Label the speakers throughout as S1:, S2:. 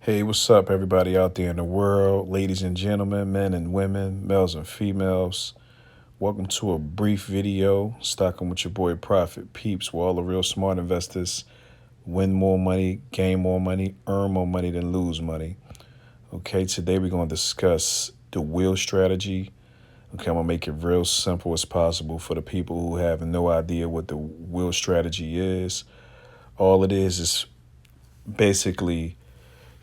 S1: Hey, what's up, everybody out there in the world, ladies and gentlemen, men and women, males and females? Welcome to a brief video, Stocking with your boy Profit Peeps, where all the real smart investors win more money, gain more money, earn more money than lose money. Okay, today we're going to discuss the wheel strategy. Okay, I'm going to make it real simple as possible for the people who have no idea what the wheel strategy is. All it is basically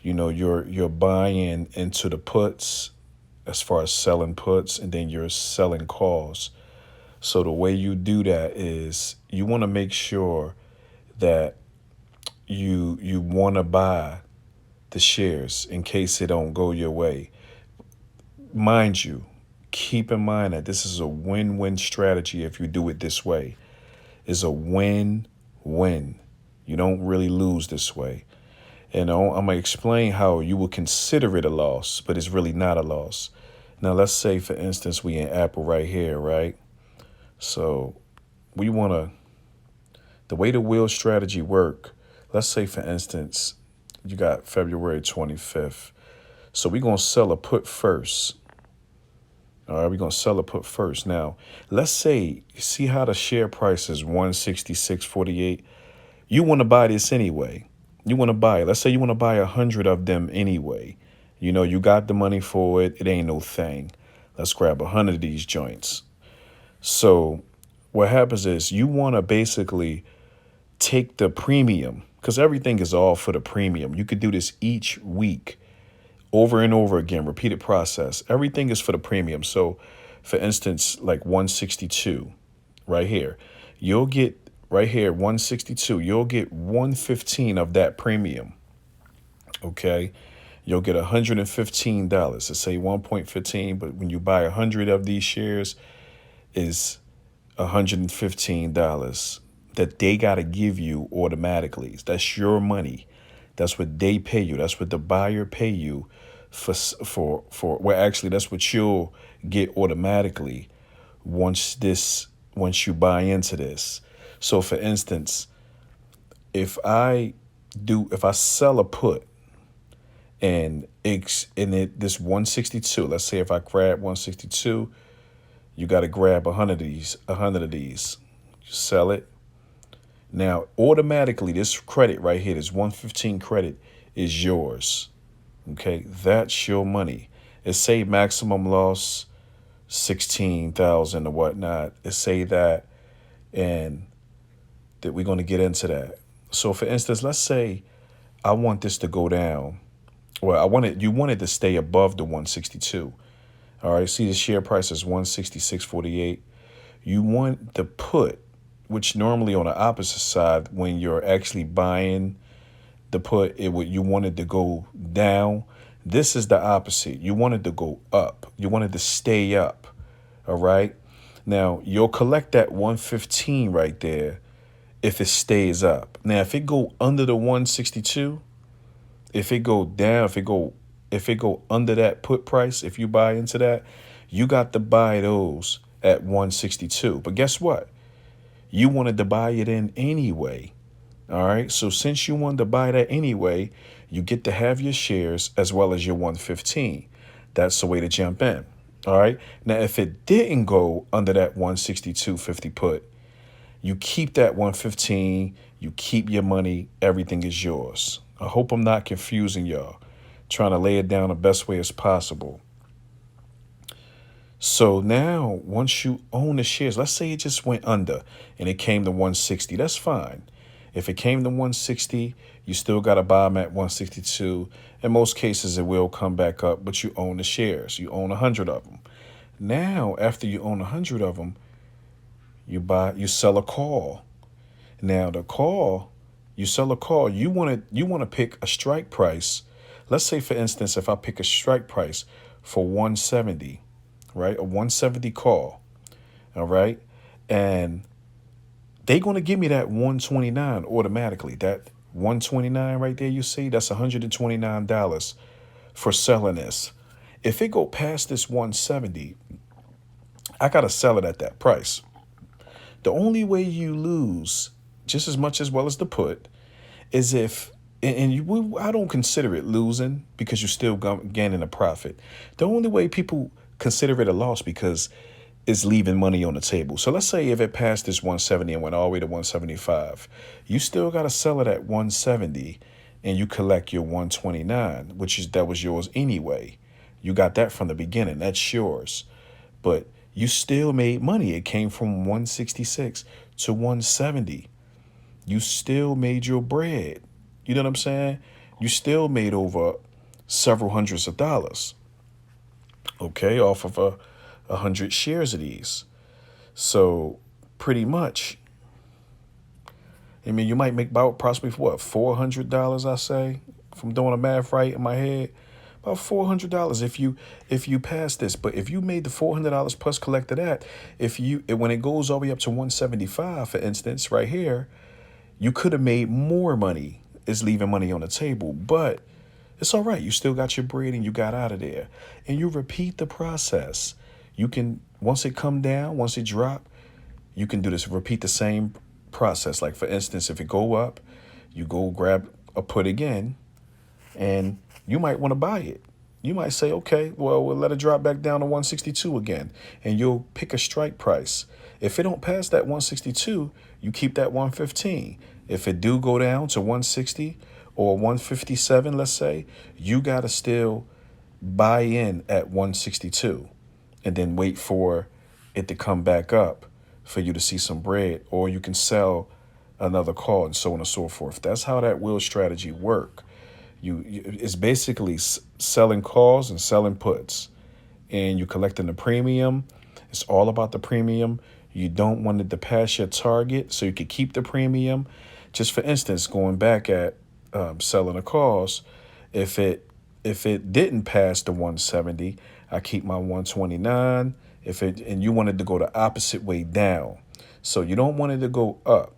S1: you're buying into the puts as far as selling puts, and then you're selling calls. So the way you do that is you want to make sure that you want to buy the shares in case it don't go your way. Mind you, keep in mind that this is a win-win strategy. If you do it this way, it's a win-win. You don't really lose this way. And I'm going to explain how you will consider it a loss, but it's really not a loss. Now, let's say, for instance, we in Apple right here, right? So we want to, the way the wheel strategy work, let's say, for instance, you got February 25th. So we're going to sell a put first. All right, we're going to sell a put first. Now, let's say, see how the share price is 166.48. You want to buy this anyway. You want to buy it. Let's say you want to buy 100 of them anyway. You got the money for it. It ain't no thing. Let's grab 100 of these joints. So what happens is you want to basically take the premium, because everything is all for the premium. You could do this each week over and over again, repeated process. Everything is for the premium. So for instance, like 162 right here, you'll get right here, 162, you'll get 115 of that premium. Okay. You'll get $115. Let's say 1.15, but when you buy 100 of these shares, is $115 that they got to give you automatically. That's your money. That's what they pay you. That's what the buyer pay you for well, actually, that's what you'll get automatically once you buy into this. So for instance, if I sell a put and this 162, let's say if I grab 162, you got to grab 100 of these, you sell it. Now, automatically, this credit right here, this 115 credit is yours. Okay, that's your money. It say maximum loss 16,000 or whatnot. It say that, and that we're going to get into that. So, for instance, let's say I want this to go down. Well, you want it to stay above the 162. All right, see the share price is 166.48. You want the put, which normally on the opposite side, when you're actually buying the put, you want it to go down. This is the opposite. You want it to go up. You want it to stay up. All right. Now you'll collect that 115 right there if it stays up. Now if it go under the 162, if it go down, if it go under that put price, if you buy into that, you got to buy those at 162. But guess what? You wanted to buy it in anyway. All right. So since you wanted to buy that anyway, you get to have your shares as well as your 115. That's the way to jump in. All right. Now, if it didn't go under that 162.50 put, you keep that 115, you keep your money, everything is yours. I hope I'm not confusing y'all. Trying to lay it down the best way as possible. So now, once you own the shares, let's say it just went under and it came to 160, that's fine. If it came to 160, you still got to buy them at 162. In most cases, it will come back up, but you own the shares. You own 100 of them. Now, after you own 100 of them, you sell a call. Now, you sell a call, you want to pick a strike price. Let's say, for instance, if I pick a strike price for 170, right? A 170 call. All right. And they're going to give me that 129 automatically. That 129 right there, you see, that's $129 for selling this. If it go past this 170, I got to sell it at that price. The only way you lose just as much as well as the put is if I don't consider it losing because you're still gaining a profit. The only way people consider it a loss because it's leaving money on the table. So let's say if it passed this 170 and went all the way to 175, you still got to sell it at 170 and you collect your 129, that was yours anyway. You got that from the beginning. That's yours. But you still made money. It came from 166 to 170. You still made your bread. You know what I'm saying? You still made over several hundreds of dollars, okay, off of 100 shares of these. So pretty much, I mean, you might make about possibly what, $400, I say, if I'm doing the math right in my head, about $400 if you pass this. But if you made the $400 plus collected that, when it goes all the way up to 175, for instance, right here, you could have made more money. It's leaving money on the table, but it's all right. You still got your bread and you got out of there. And you repeat the process. You can, once it come down, once it drop, you can do this, repeat the same process. Like for instance, if it go up, you go grab a put again, and you might want to buy it. You might say, okay, well, we'll let it drop back down to 162 again, and you'll pick a strike price. If it don't pass that 162, you keep that 115. If it do go down to 160 or 157, let's say, you got to still buy in at 162 and then wait for it to come back up for you to see some bread, or you can sell another call and so on and so forth. That's how that wheel strategy work. It's basically selling calls and selling puts, and you collecting the premium. It's all about the premium. You don't want it to pass your target, so you can keep the premium. Just for instance, going back at selling the calls, if it didn't pass the 170, I keep my 129. And you wanted to go the opposite way down, so you don't want it to go up.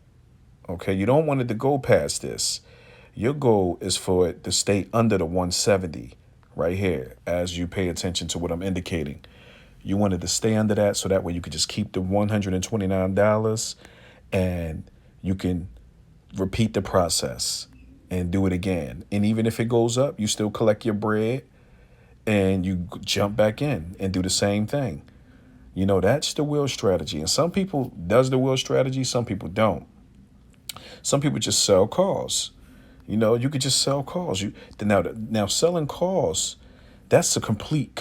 S1: Okay, you don't want it to go past this. Your goal is for it to stay under the 170 right here. As you pay attention to what I'm indicating, you wanted to stay under that, so that way you could just keep the $129 and you can repeat the process and do it again. And even if it goes up, you still collect your bread and you jump back in and do the same thing. You know, that's the wheel strategy. And some people does the wheel strategy, some people don't. Some people just sell calls. You know, you could just sell calls. Now selling calls, that's a complete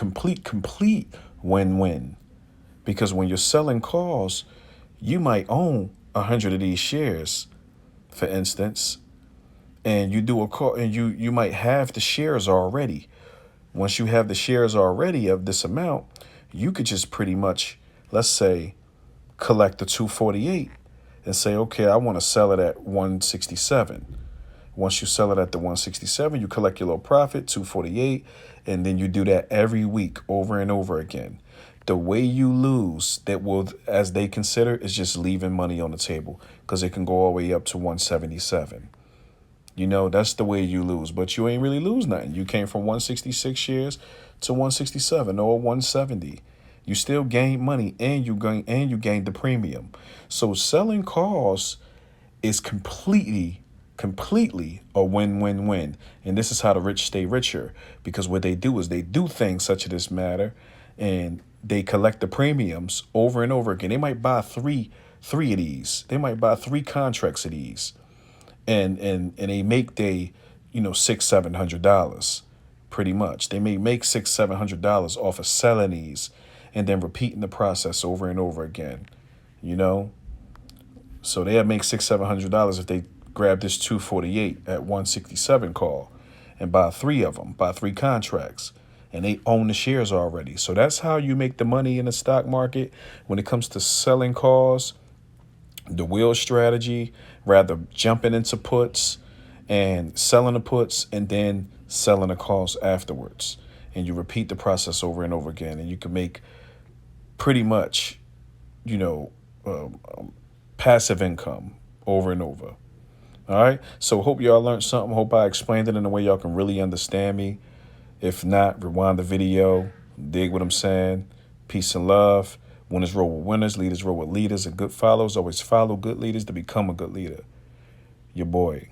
S1: win-win. Because when you're selling calls, you might own 100 of these shares, for instance, and you do a call, and you might have the shares already. Once you have the shares already of this amount, you could just pretty much, let's say, collect the 248 and say, okay, I want to sell it at 167. Once you sell it at the 167, you collect your little profit, 248, and then you do that every week over and over again. The way you lose, that will, as they consider, is just leaving money on the table, because it can go all the way up to 177. You know, that's the way you lose, but you ain't really lose nothing. You came from 166 shares to 167 or 170. You still gain money, and you gain the premium. So selling calls is completely a win-win-win. And this is how the rich stay richer, because what they do is they do things such as this matter, and they collect the premiums over and over again. They might buy three of these. They might buy 3 contracts of these, and they make $600-700 pretty much. They may make $600-700 off of selling these and then repeating the process over and over again. You know, so they'll make $600-700 if they grab this 248 at 167 call and buy 3 of them, buy 3 contracts, and they own the shares already. So that's how you make the money in the stock market when it comes to selling calls. The wheel strategy, rather jumping into puts and selling the puts and then selling the calls afterwards. And you repeat the process over and over again, and you can make pretty much, passive income over and over. All right. So hope y'all learned something. Hope I explained it in a way y'all can really understand me. If not, rewind the video. Dig what I'm saying. Peace and love. Winners roll with winners. Leaders roll with leaders. And good followers always follow good leaders to become a good leader. Your boy.